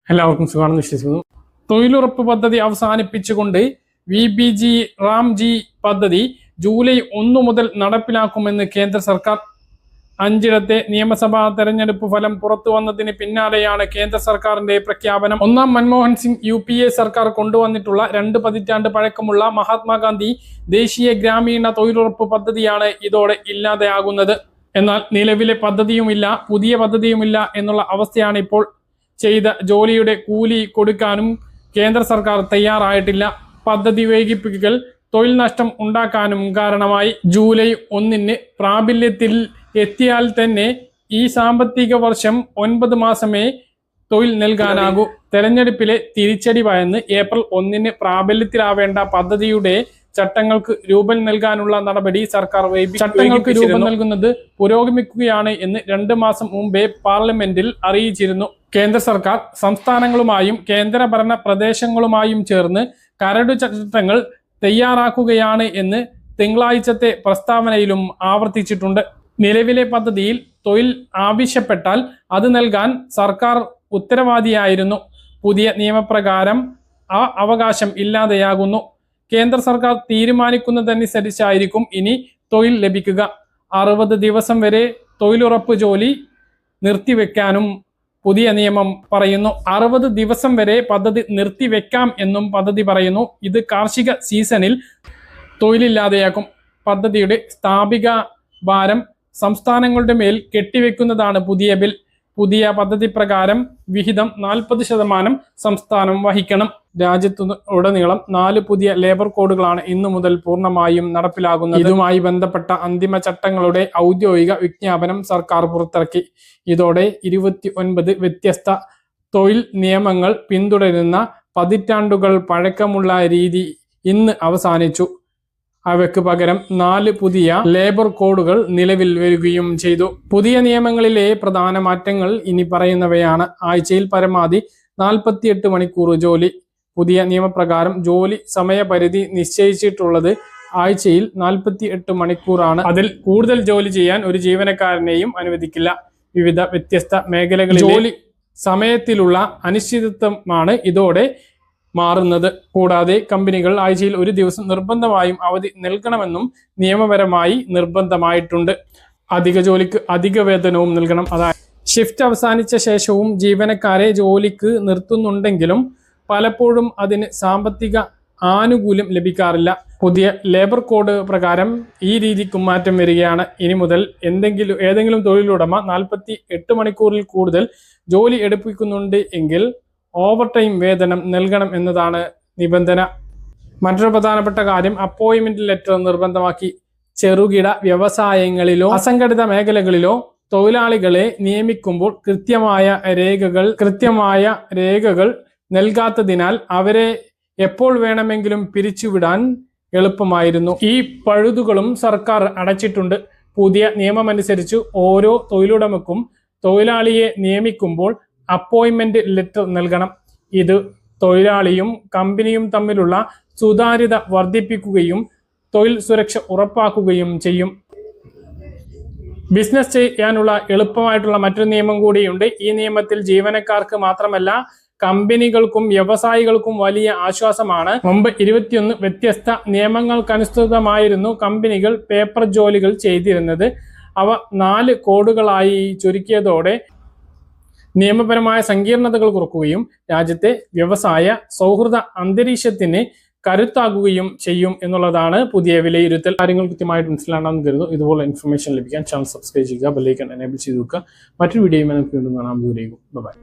എല്ലാവർക്കും സുഖമാണെന്ന് വിശ്വസിക്കുന്നു. തൊഴിലുറപ്പ് പദ്ധതി അവസാനിപ്പിച്ചുകൊണ്ട് VBG റാംജി പദ്ധതി ജൂലൈ 1 മുതൽ നടപ്പിലാക്കുമെന്ന് കേന്ദ്ര സർക്കാർ. 5ഇടത്തെ നിയമസഭാ തെരഞ്ഞെടുപ്പ് ഫലം പുറത്തു വന്നതിന് പിന്നാലെയാണ് കേന്ദ്ര സർക്കാരിന്റെ പ്രഖ്യാപനം. ഒന്നാം മൻമോഹൻ സിംഗ് UPA സർക്കാർ കൊണ്ടുവന്നിട്ടുള്ള 2 പതിറ്റാണ്ട് പഴക്കമുള്ള മഹാത്മാഗാന്ധി ദേശീയ ഗ്രാമീണ തൊഴിലുറപ്പ് പദ്ധതിയാണ് ഇതോടെ ഇല്ലാതെയാകുന്നത്. എന്നാൽ നിലവിലെ പദ്ധതിയുമില്ല, പുതിയ പദ്ധതിയുമില്ല എന്നുള്ള അവസ്ഥയാണ് ഇപ്പോൾ. ചെയ്ത ജോലിയുടെ കൂലി കൊടുക്കാനും കേന്ദ്ര സർക്കാർ തയ്യാറായിട്ടില്ല. പദ്ധതി വൈകിപ്പിക്കൽ തൊഴിൽ നഷ്ടം ഉണ്ടാക്കാനും കാരണമായി. ജൂലൈ 1 പ്രാബല്യത്തിൽ എത്തിയാൽ തന്നെ ഈ സാമ്പത്തിക വർഷം 9 മാസമേ തൊഴിൽ നൽകാനാകൂ. തെരഞ്ഞെടുപ്പിലെ തിരിച്ചടി ഭയന്ന് ഏപ്രിൽ 1 പ്രാബല്യത്തിലാവേണ്ട പദ്ധതിയുടെ ചട്ടങ്ങൾക്ക് രൂപം നൽകാനുള്ള നടപടി സർക്കാർ ചട്ടങ്ങൾക്ക് രൂപം നൽകുന്നത് പുരോഗമിക്കുകയാണ് എന്ന് 2 മാസം മുമ്പേ പാർലമെന്റിൽ അറിയിച്ചിരുന്നു. കേന്ദ്ര സർക്കാർ സംസ്ഥാനങ്ങളുമായും കേന്ദ്രഭരണ പ്രദേശങ്ങളുമായും ചേർന്ന് കരട് ചട്ടങ്ങൾ തയ്യാറാക്കുകയാണ് എന്ന് തിങ്കളാഴ്ചത്തെ പ്രസ്താവനയിലും ആവർത്തിച്ചിട്ടുണ്ട്. നിലവിലെ പദ്ധതിയിൽ തൊഴിൽ ആവശ്യപ്പെട്ടാൽ അത് നൽകാൻ സർക്കാർ ഉത്തരവാദിയായിരുന്നു. പുതിയ നിയമപ്രകാരം ആ അവകാശം ഇല്ലാതെയാകുന്നു. കേന്ദ്ര സർക്കാർ തീരുമാനിക്കുന്നതനുസരിച്ചായിരിക്കും ഇനി തൊഴിൽ ലഭിക്കുക. 60 ദിവസം വരെ തൊഴിലുറപ്പ് ജോലി നിർത്തിവെക്കാനും പുതിയ നിയമം പറയുന്നു. 60 ദിവസം വരെ പദ്ധതി നിർത്തിവെക്കാം എന്നും പദ്ധതി പറയുന്നു. ഇത് കാർഷിക സീസണിൽ തൊഴിലില്ലാതെയാക്കും. പദ്ധതിയുടെ സ്ഥാപിക ഭാരം സംസ്ഥാനങ്ങളുടെ മേൽ കെട്ടിവെക്കുന്നതാണ് പുതിയ ബിൽ. പുതിയ പദ്ധതി പ്രകാരം വിഹിതം 40% സംസ്ഥാനം വഹിക്കണം. രാജ്യത്തുടനീളം 4 പുതിയ ലേബർ കോഡുകളാണ് ഇന്നു മുതൽ പൂർണ്ണമായും നടപ്പിലാകുന്നത്. ഇതുമായി ബന്ധപ്പെട്ട അന്തിമ ചട്ടങ്ങളുടെ ഔദ്യോഗിക വിജ്ഞാപനം സർക്കാർ പുറത്തിറക്കി. ഇതോടെ 29 വ്യത്യസ്ത തൊഴിൽ നിയമങ്ങൾ പിന്തുടരുന്ന പതിറ്റാണ്ടുകൾ പഴക്കമുള്ള രീതി ഇന്ന് അവസാനിച്ചു. അവയ്ക്ക് പകരം 4 പുതിയ ലേബർ കോഡുകൾ നിലവിൽ വരികയും ചെയ്തു. പുതിയ നിയമങ്ങളിലെ പ്രധാന മാറ്റങ്ങൾ ഇനി പറയുന്നവയാണ്. ആഴ്ചയിൽ പരമാവധി 48 മണിക്കൂർ ജോലി. പുതിയ നിയമപ്രകാരം ജോലി സമയപരിധി നിശ്ചയിച്ചിട്ടുള്ളത് ആഴ്ചയിൽ 48 മണിക്കൂറാണ്. അതിൽ കൂടുതൽ ജോലി ചെയ്യാൻ ഒരു ജീവനക്കാരനെയും അനുവദിക്കില്ല. വിവിധ വ്യത്യസ്ത മേഖലകളിൽ ജോലി സമയത്തിലുള്ള അനിശ്ചിതത്വമാണ് ഇതോടെ മാറുന്നത്. കൂടാതെ കമ്പനികൾ ആഴ്ചയിൽ 1 ദിവസം നിർബന്ധമായും അവധി നൽകണമെന്നും നിയമപരമായി നിർബന്ധമായിട്ടുണ്ട്. അധിക ജോലിക്ക് അധിക വേതനവും നൽകണം. അതായത് ഷിഫ്റ്റ് അവസാനിച്ച ശേഷവും ജീവനക്കാരെ ജോലിക്ക് നിർത്തുന്നുണ്ടെങ്കിലും പലപ്പോഴും അതിന് സാമ്പത്തിക ആനുകൂല്യം ലഭിക്കാറില്ല. പുതിയ ലേബർ കോഡ് പ്രകാരം ഈ രീതിക്കും മാറ്റം വരികയാണ്. ഇനി മുതൽ ഏതെങ്കിലും തൊഴിലുടമ 48 മണിക്കൂറിൽ കൂടുതൽ ജോലി എടുപ്പിക്കുന്നുണ്ട് എങ്കിൽ ഓവർ ടൈം വേതനം നൽകണം എന്നതാണ് നിബന്ധന. മറ്റൊരു പ്രധാനപ്പെട്ട കാര്യം, അപ്പോയിന്റ്മെന്റ് ലെറ്റർ നിർബന്ധമാക്കി. ചെറുകിട വ്യവസായങ്ങളിലോ അസംഘടിത മേഖലകളിലോ തൊഴിലാളികളെ നിയമിക്കുമ്പോൾ കൃത്യമായ രേഖകൾ നൽകാത്തതിനാൽ അവരെ എപ്പോൾ വേണമെങ്കിലും പിരിച്ചുവിടാൻ എളുപ്പമായിരുന്നു. ഈ പഴുതുകളും സർക്കാർ അടച്ചിട്ടുണ്ട്. പുതിയ നിയമമനുസരിച്ച് ഓരോ തൊഴിലുടമയ്ക്കും തൊഴിലാളിയെ നിയമിക്കുമ്പോൾ അപ്പോയിന്റ്മെന്റ് ലെറ്റർ നൽകണം. ഇത് തൊഴിലാളിയും കമ്പനിയും തമ്മിലുള്ള സുതാര്യത വർദ്ധിപ്പിക്കുകയും തൊഴിൽ സുരക്ഷ ഉറപ്പാക്കുകയും ചെയ്യും. ബിസിനസ് ചെയ്യാനുള്ള എളുപ്പമായിട്ടുള്ള മറ്റൊരു നിയമം കൂടിയുണ്ട്. ഈ നിയമത്തിൽ ജീവനക്കാർക്ക് മാത്രമല്ല കമ്പനികൾക്കും വ്യവസായികൾക്കും വലിയ ആശ്വാസമാണ്. മുമ്പ് 21 വ്യത്യസ്ത നിയമങ്ങൾക്കനുസൃതമായിരുന്നു കമ്പനികൾ പേപ്പർ ജോലികൾ ചെയ്തിരുന്നത്. അവ 4 കോഡുകളായി ചുരുക്കിയതോടെ നിയമപരമായ സങ്കീർണതകൾ കുറക്കുകയും രാജ്യത്തെ വ്യവസായ സൗഹൃദ അന്തരീക്ഷത്തിന് കരുത്താകുകയും ചെയ്യും എന്നുള്ളതാണ് പുതിയ വിലയിരുത്തൽ. കാര്യങ്ങൾ കൃത്യമായിട്ട് മനസ്സിലാണെന്ന് കരുതുന്നു. ഇതുപോലെ ഇൻഫർമേഷൻ ലഭിക്കാൻ ചാനൽ സബ്സ്ക്രൈബ് ചെയ്യുക, ബെല്ലൈക്കൺ എനേബിൾ ചെയ്ത് വെക്കുക. മറ്റൊരു വീഡിയോയുമായി നമുക്ക് വീണ്ടും കാണാം. ബൈ.